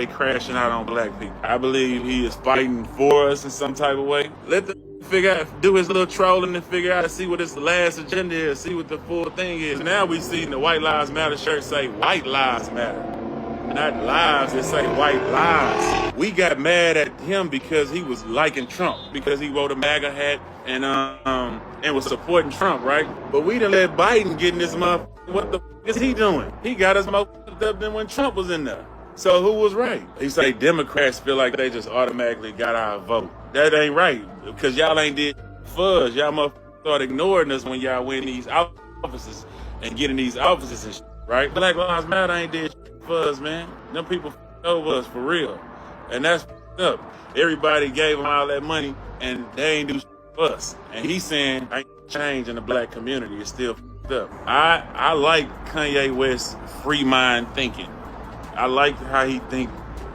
Kanye crashing out on black people. I believe he is fighting for us in some type of way. Let the figure out, do his little trolling and figure out to see what his last agenda is, see what the full thing is. Now we see the White Lives Matter shirt say White Lives Matter. Not lives, it say white lies. We got mad at him because he was liking Trump, because he wore a MAGA hat and was supporting Trump, right? But we done let Biden get in this motherfucker. What the fuck is he doing? He got us more fucked up than when Trump was in there. So who was right? He say Democrats feel like they just automatically got our vote. That ain't right, because y'all ain't did fuzz. Y'all motherfuckers start ignoring us when y'all win these offices and get in these offices and shit, right? Black Lives Matter ain't did shit for us, man. Them people f***ed over us for real. And that's f***ed up. Everybody gave them all that money and they ain't do shit for us. And he's saying ain't change in the black community. It's still f***ed up. I like Kanye West's free mind thinking. I like how he think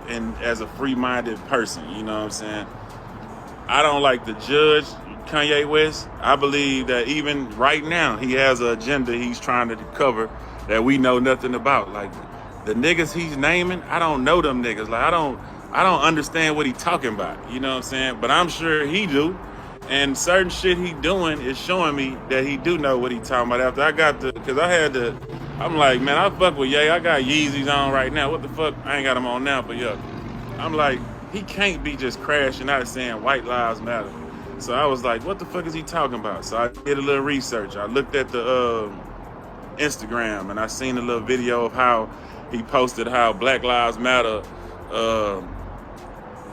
and as a free-minded person, you know what I'm saying? I don't like to judge Kanye West. I believe that even right now he has an agenda he's trying to cover that we know nothing about. Like the niggas he's naming, I don't know them niggas. Like I don't understand what he talking about. You know what I'm saying? But I'm sure he do. And certain shit he doing is showing me that he do know what he talking about. After I got I'm like, man, I fuck with Ye. I got Yeezys on right now. What the fuck? I ain't got them on now, but yeah. I'm like, he can't be just crashing out saying white lives matter. So I was like, what the fuck is he talking about? So I did a little research. I looked at the Instagram and I seen a little video of how he posted how Black Lives Matter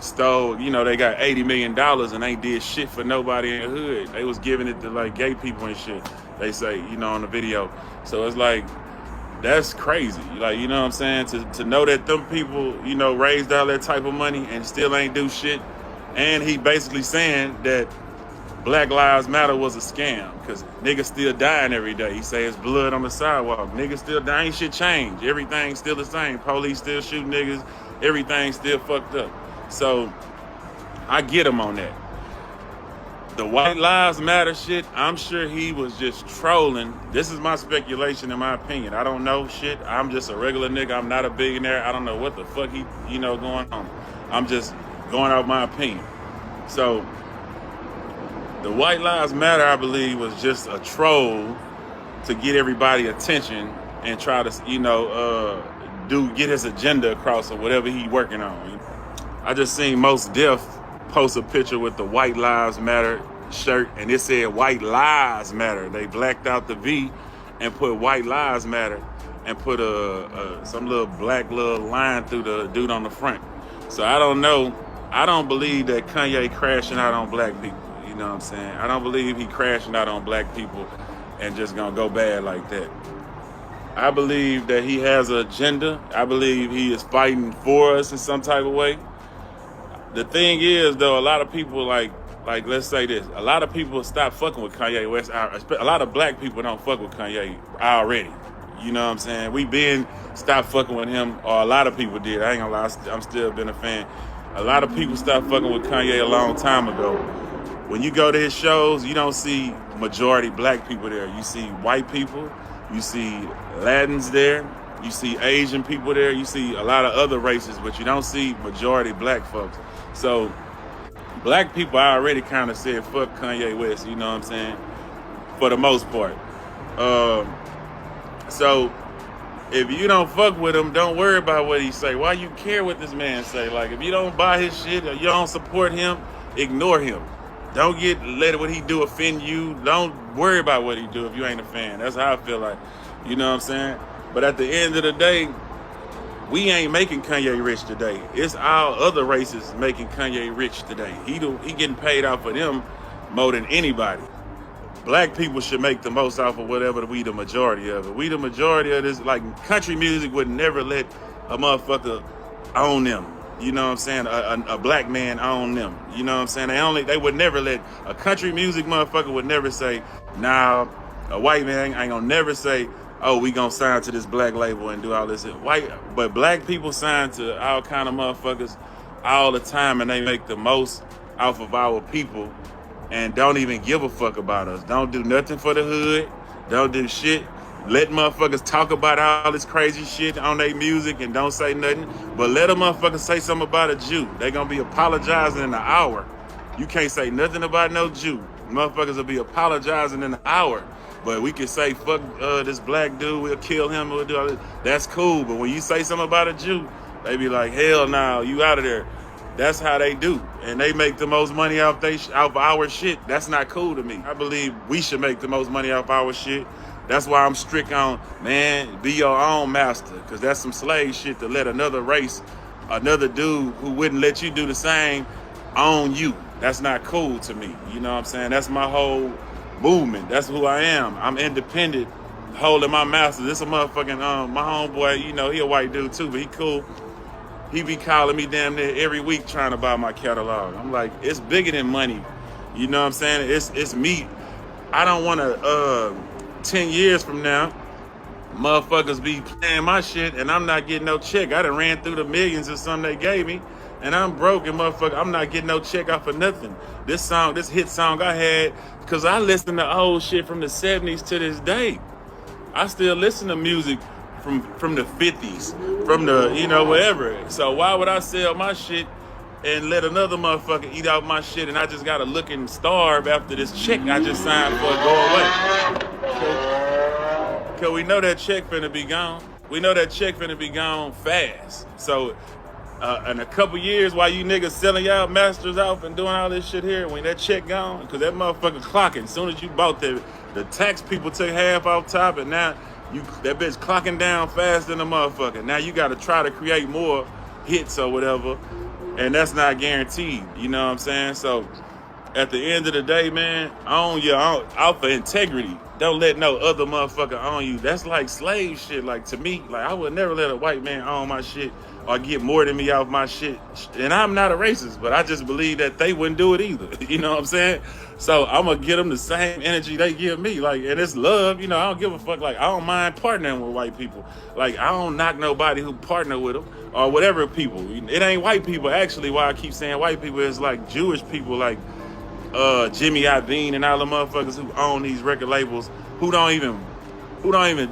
stole, you know, they got $80 million and ain't did shit for nobody in the hood. They was giving it to like gay people and shit, they say, you know, on the video. So it's like, that's crazy. Like, you know what I'm saying? To know that them people, you know, raised all that type of money and still ain't do shit. And he basically saying that Black Lives Matter was a scam because niggas still dying every day. He say it's blood on the sidewalk. Niggas still dying, shit changed. Everything's still the same. Police still shooting niggas. Everything's still fucked up. So I get him on that. The White Lives Matter shit, I'm sure he was just trolling. This is my speculation, in my opinion. I don't know shit. I'm just a regular nigga. I'm not a billionaire. I don't know what the fuck he, you know, going on. I'm just going off my opinion. So the White Lives Matter, I believe, was just a troll to get everybody attention and try to, you know, get his agenda across or whatever he working on. I just seen Mos Def post a picture with the White Lives Matter shirt and it said White Lies Matter. They blacked out the V and put White Lives Matter and put some little black little line through the dude on the front. So I don't know. I don't believe that Kanye crashing out on black people. You know what I'm saying? I don't believe he crashing out on black people and just gonna go bad like that. I believe that he has an agenda. I believe he is fighting for us in some type of way. The thing is, though, a lot of people like let's say this, a lot of people stop fucking with Kanye West. A lot of black people don't fuck with Kanye already. You know what I'm saying? We been stopped fucking with him, or a lot of people did. I ain't gonna lie, I'm still been a fan. A lot of people stopped fucking with Kanye a long time ago. When you go to his shows, you don't see majority black people there. You see white people, you see Latins there, you see Asian people there, you see a lot of other races, but you don't see majority black folks. So black people, I already kind of said fuck Kanye West, you know what I'm saying? For the most part. So if you don't fuck with him, don't worry about what he say. Why you care what this man say? Like, if you don't buy his shit or you don't support him, ignore him. Don't let what he do offend you. Don't worry about what he do if you ain't a fan. That's how I feel like. You know what I'm saying? But at the end of the day, we ain't making Kanye rich today. It's our other races making Kanye rich today. He getting paid off for them more than anybody. Black people should make the most off of whatever we the majority of it. We the majority of this, like country music would never let a motherfucker own them. You know what I'm saying? A black man own them. You know what I'm saying? They would never let a country music motherfucker would never say, nah, a white man ain't gonna never say, oh, we gonna sign to this black label and do all this. But black people sign to all kind of motherfuckers all the time and they make the most off of our people and don't even give a fuck about us. Don't do nothing for the hood. Don't do shit. Let motherfuckers talk about all this crazy shit on their music and don't say nothing. But let a motherfucker say something about a Jew. They gonna be apologizing in an hour. You can't say nothing about no Jew. Motherfuckers will be apologizing in an hour. But we can say, fuck this black dude, we'll kill him, we'll do all this. That's cool. But when you say something about a Jew, they be like, hell no, you out of there. That's how they do. And they make the most money off our shit. That's not cool to me. I believe we should make the most money off our shit. That's why I'm strict on, man, be your own master. Because that's some slave shit to let another race, another dude who wouldn't let you do the same, own you. That's not cool to me. You know what I'm saying? That's my whole movement. That's who I am. I'm independent, holding my master. This a motherfucking, my homeboy, you know, he a white dude too, but he cool. He be calling me damn near every week trying to buy my catalog. I'm like, it's bigger than money. You know what I'm saying? It's me. I don't want to, 10 years from now, motherfuckers be playing my shit and I'm not getting no check. I done ran through the millions or something they gave me and I'm broke and motherfucker, I'm not getting no check off of nothing. This hit song I had, because I listen to old shit from the 70s to this day. I still listen to music from the 50s, from the, you know, wherever. So why would I sell my shit and let another motherfucker eat out my shit and I just gotta look and starve after this check I just signed for go away? Cause we know that check finna be gone. We know that check finna be gone fast. So in a couple years while you niggas selling y'all masters out and doing all this shit here, when that check gone, cause that motherfucker clocking. As soon as you bought the tax people took half off top and now that bitch clocking down faster than a motherfucker. Now you gotta try to create more hits or whatever, and that's not guaranteed. You know what I'm saying? So at the end of the day, man, own your own out for integrity. Don't let no other motherfucker own you. That's like slave shit. Like to me, like I would never let a white man own my shit or get more than me off my shit. And I'm not a racist, but I just believe that they wouldn't do it either. You know what I'm saying? So I'm gonna give them the same energy they give me. Like, and it's love. You know, I don't give a fuck. Like, I don't mind partnering with white people. Like, I don't knock nobody who partner with them or whatever people. It ain't white people. Actually, why I keep saying white people is like Jewish people, like Jimmy Iovine and all the motherfuckers who own these record labels who don't even,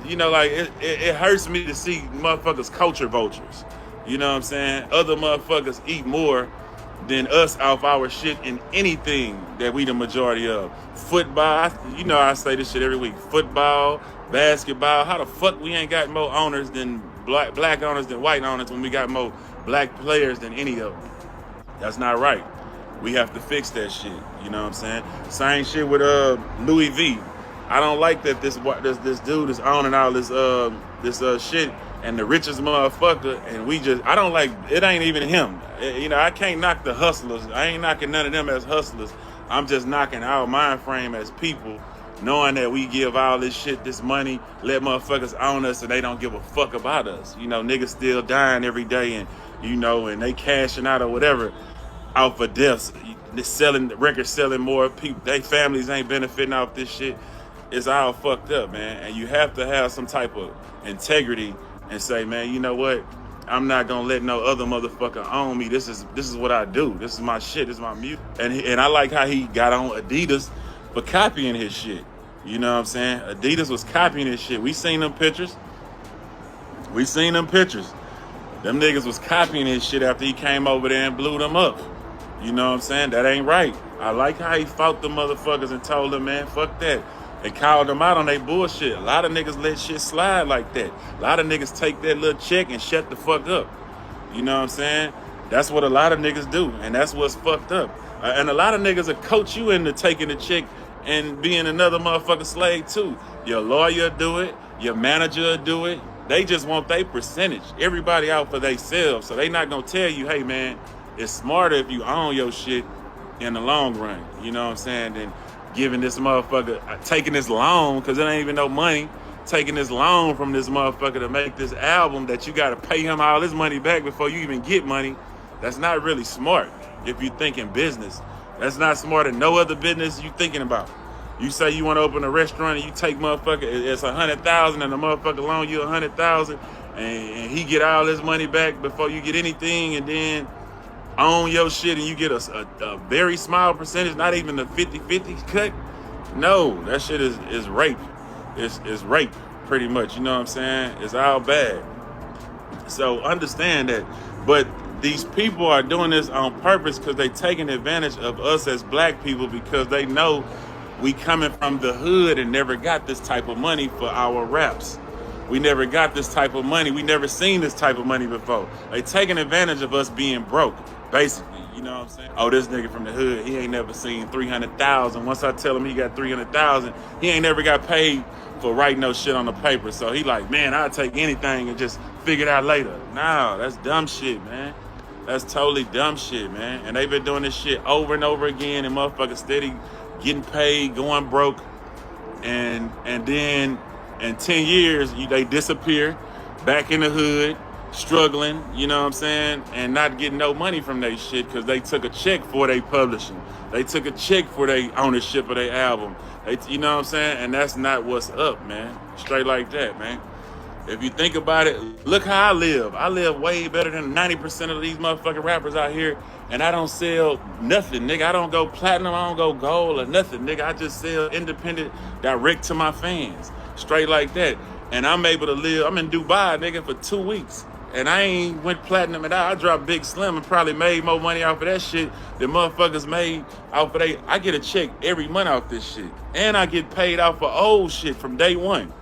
you know, like it hurts me to see motherfuckers culture vultures. You know what I'm saying? Other motherfuckers eat more than us off our shit in anything that we the majority of. Football, you know I say this shit every week. Football, basketball, how the fuck we ain't got more owners than black owners than white owners when we got more black players than any of them? That's not right. We have to fix that shit. You know what I'm saying? Same shit with Louis V. I don't like that this dude is owning all this shit and the richest motherfucker, and I don't like, it ain't even him. You know, I can't knock the hustlers. I ain't knocking none of them as hustlers. I'm just knocking our mind frame as people, knowing that we give all this shit, this money, let motherfuckers own us and they don't give a fuck about us. You know, niggas still dying every day and, you know, and they cashing out or whatever out for deaths. The records selling more, people, they families ain't benefiting off this shit. It's all fucked up, man. And you have to have some type of integrity and say, man, you know what? I'm not gonna let no other motherfucker own me. This is what I do. This is my shit. This is my music. And I like how he got on Adidas for copying his shit. You know what I'm saying? Adidas was copying his shit. We seen them pictures. Them niggas was copying his shit after he came over there and blew them up. You know what I'm saying? That ain't right. I like how he fought the motherfuckers and told them, man, fuck that. And called them out on their bullshit. A lot of niggas let shit slide like that. A lot of niggas take that little check and shut the fuck up. You know what I'm saying? That's what a lot of niggas do, and that's what's fucked up. And a lot of niggas will coach you into taking the check and being another motherfucker slave too. Your lawyer do it, your manager do it. They just want their percentage. Everybody out for themselves, so they not gonna tell you, hey man, it's smarter if you own your shit in the long run. You know what I'm saying? Than giving this motherfucker, taking this loan, because it ain't even no money, taking this loan from this motherfucker to make this album that you got to pay him all his money back before you even get money. That's not really smart if you think in business. That's not smart in no other business you thinking about. You say you want to open a restaurant and you take motherfucker, it's $100,000 and the motherfucker loan you $100,000 and he get all his money back before you get anything, and then own your shit and you get a very small percentage, not even the 50-50 cut. No, that shit is rape. It's rape. pretty much. You know what I'm saying? It's all bad. So understand that. But these people are doing this on purpose because they taking advantage of us as black people because they know we coming from the hood and never got this type of money for our raps. We never got this type of money. We never seen this type of money before. They taking advantage of us being broke, basically. You know what I'm saying? Oh, this nigga from the hood, he ain't never seen 300,000. Once I tell him he got 300,000, he ain't never got paid for writing no shit on the paper. So he like, man, I'll take anything and just figure it out later. No, that's dumb shit, man. That's totally dumb shit, man. And they've been doing this shit over and over again, and motherfuckers steady getting paid, going broke, and then in 10 years they disappear back in the hood, struggling, you know what I'm saying, and not getting no money from they shit because they took a check for they publishing. They took a check for their ownership of their album. You know what I'm saying? And that's not what's up, man. Straight like that, man. If you think about it, look how I live. I live way better than 90% of these motherfucking rappers out here, and I don't sell nothing, nigga. I don't go platinum, I don't go gold or nothing, nigga. I just sell independent direct to my fans. Straight like that. And I'm able to live, I'm in Dubai, nigga, for 2 weeks. And I ain't went platinum at all. I dropped Big Slim and probably made more money off of that shit than motherfuckers made off of they. I get a check every month off this shit. And I get paid off for old shit from day one.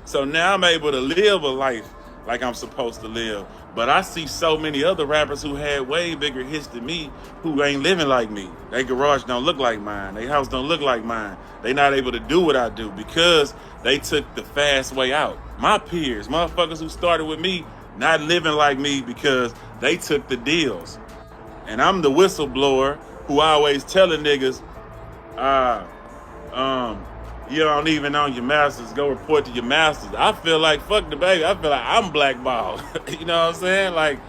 So now I'm able to live a life like I'm supposed to live. But I see so many other rappers who had way bigger hits than me who ain't living like me. Their garage don't look like mine. Their house don't look like mine. They not able to do what I do because they took the fast way out. My peers, motherfuckers who started with me, not living like me because they took the deals. And I'm the whistleblower who always telling niggas, you don't even own your masters, go report to your masters. I feel like, fuck the baby, I feel like I'm blackballed. You know what I'm saying? Like,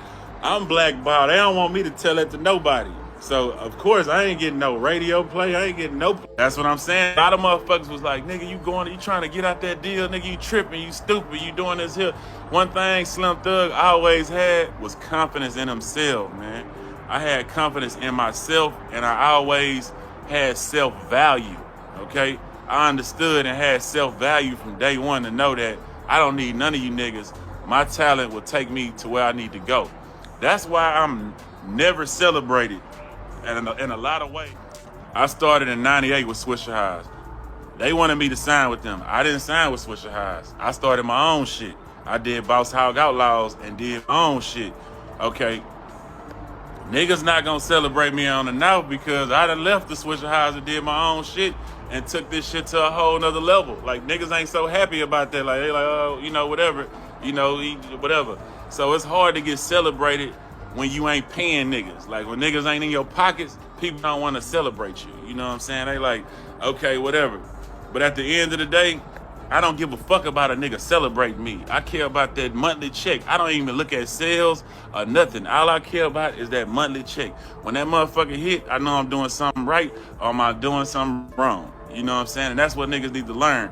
I'm blackballed. They don't want me to tell that to nobody. So, of course, I ain't getting no radio play. I ain't getting no play. That's what I'm saying. A lot of motherfuckers was like, nigga, you trying to get out that deal, nigga, you tripping, you stupid, you doing this here. One thing Slim Thug always had was confidence in himself, man. I had confidence in myself, and I always had self-value, okay? I understood and had self-value from day one to know that I don't need none of you niggas. My talent will take me to where I need to go. That's why I'm never celebrated in a lot of ways. I started in 98 with Swisher Highs. They wanted me to sign with them. I didn't sign with Swisher Highs. I started my own shit. I did Boss Hog Outlaws and did my own shit. Okay. Niggas not gonna celebrate me on the now because I done left the Swisher Highs and did my own shit and took this shit to a whole nother level. Like, niggas ain't so happy about that. Like, they like, oh, you know, whatever. You know, whatever. So it's hard to get celebrated when you ain't paying niggas. Like, when niggas ain't in your pockets, people don't want to celebrate you. You know what I'm saying? They like, okay, whatever. But at the end of the day, I don't give a fuck about a nigga celebrating me. I care about that monthly check. I don't even look at sales or nothing. All I care about is that monthly check. When that motherfucker hit, I know I'm doing something right or am I doing something wrong. You know what I'm saying? And that's what niggas need to learn.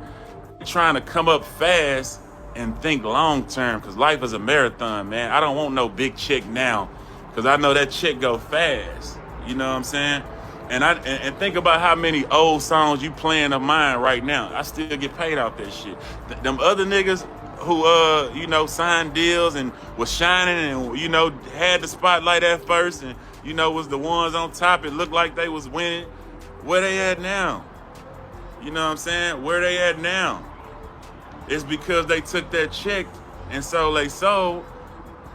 Trying to come up fast and think long term, because life is a marathon, man. I don't want no big check now because I know that check go fast. You know what I'm saying? And think about how many old songs you playing of mine right now. I still get paid off that shit. Them other niggas who you know, signed deals and was shining and, you know, had the spotlight at first and, you know, was the ones on top. It looked like they was winning. Where they at now? You know what I'm saying? Where they at now? It's because they took that check and so they sold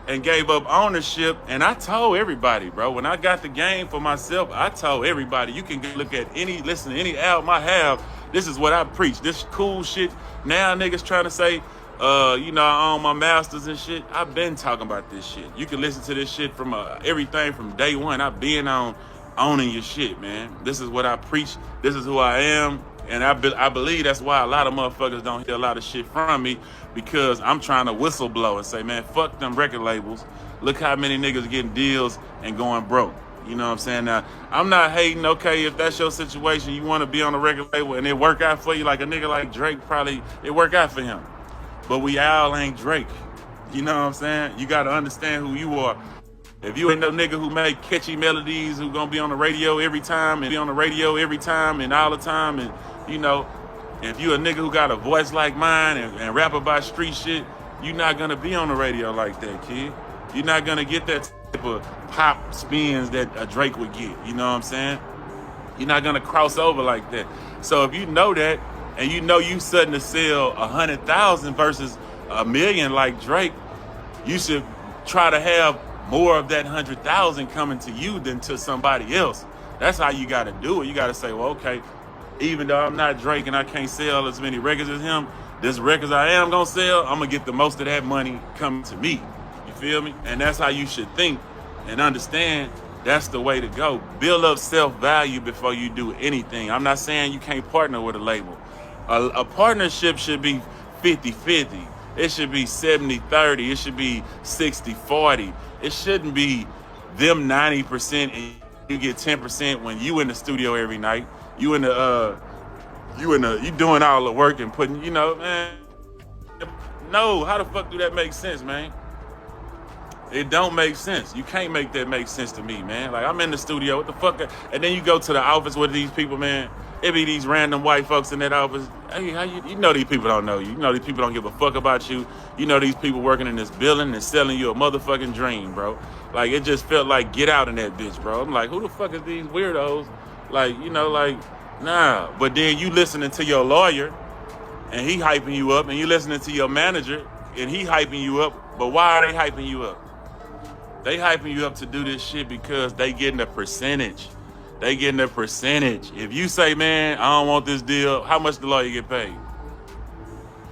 and gave up ownership. And I told everybody, bro, when I got the game for myself, I told everybody, you can look at listen to any album I have. This is what I preach. This cool shit. Now niggas trying to say, you know, I own my masters and shit. I've been talking about this shit. You can listen to this shit from everything from day one. I've been on owning your shit, man. This is what I preach. This is who I am. And I believe that's why a lot of motherfuckers don't hear a lot of shit from me, because I'm trying to whistleblow and say, man, fuck them record labels. Look how many niggas getting deals and going broke. You know what I'm saying? Now, I'm not hating, okay, if that's your situation, you want to be on a record label and it work out for you, like a nigga like Drake, probably it work out for him. But we all ain't Drake. You know what I'm saying? You got to understand who you are. If you ain't no nigga who make catchy melodies, who gonna be on the radio every time and be on the radio every time and all the time, and you know, If you a nigga who got a voice like mine and rap about street shit, you're not gonna be on the radio like that, kid. You're not gonna get that type of pop spins that a Drake would get. You know what I'm saying? You're not gonna cross over like that. So if you know that, and you know you sudden to sell 100,000 versus 1,000,000 like Drake, you should try to have more of that 100,000 coming to you than to somebody else. That's how you gotta do it. You gotta say, well, okay, even though I'm not Drake and I can't sell as many records as him, this records I am gonna sell, I'm gonna get the most of that money coming to me. You feel me? And that's how you should think and understand. That's the way to go. Build up self-value before you do anything. I'm not saying you can't partner with a label. A partnership should be 50-50. It should be 70-30. It should be 60-40. It shouldn't be them 90% and you get 10% when you in the studio every night. You doing all the work and putting, you know, man. No, how the fuck do that make sense, man? It don't make sense. You can't make that make sense to me, man. Like, I'm in the studio, what the fuck? And then you go to the office with these people, man. It be these random white folks in that office. Hey, how you know these people don't know you. You know these people don't give a fuck about you. You know these people working in this building and selling you a motherfucking dream, bro. Like, it just felt like get out in that bitch, bro. I'm like, who the fuck is these weirdos? Like, you know, like, nah. But then you listening to your lawyer and he hyping you up, and you listening to your manager and he hyping you up. But why are they hyping you up? They hyping you up to do this shit because they getting a percentage. They getting a percentage. If you say, man, I don't want this deal, how much the lawyer get paid?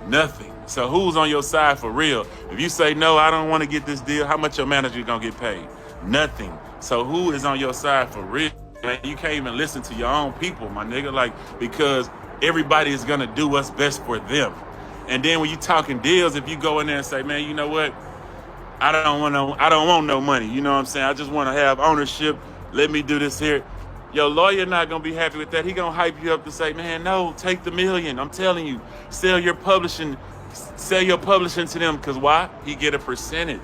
Nothing. So who's on your side for real? If you say, no, I don't want to get this deal, how much your manager gonna get paid? Nothing. So who is on your side for real? Man, you can't even listen to your own people, my nigga, like, because everybody is gonna do what's best for them. And then when you talking deals, if you go in there and say, man, you know what? I don't want no money. You know what I'm saying? I just want to have ownership. Let me do this here. Your lawyer not going to be happy with that. He going to hype you up to say, man, no, take the million. I'm telling you, sell your publishing to them. Because why? He get a percentage.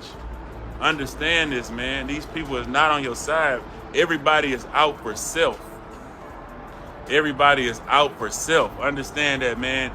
Understand this, man. These people is not on your side. Everybody is out for self. Everybody is out for self. Understand that, man.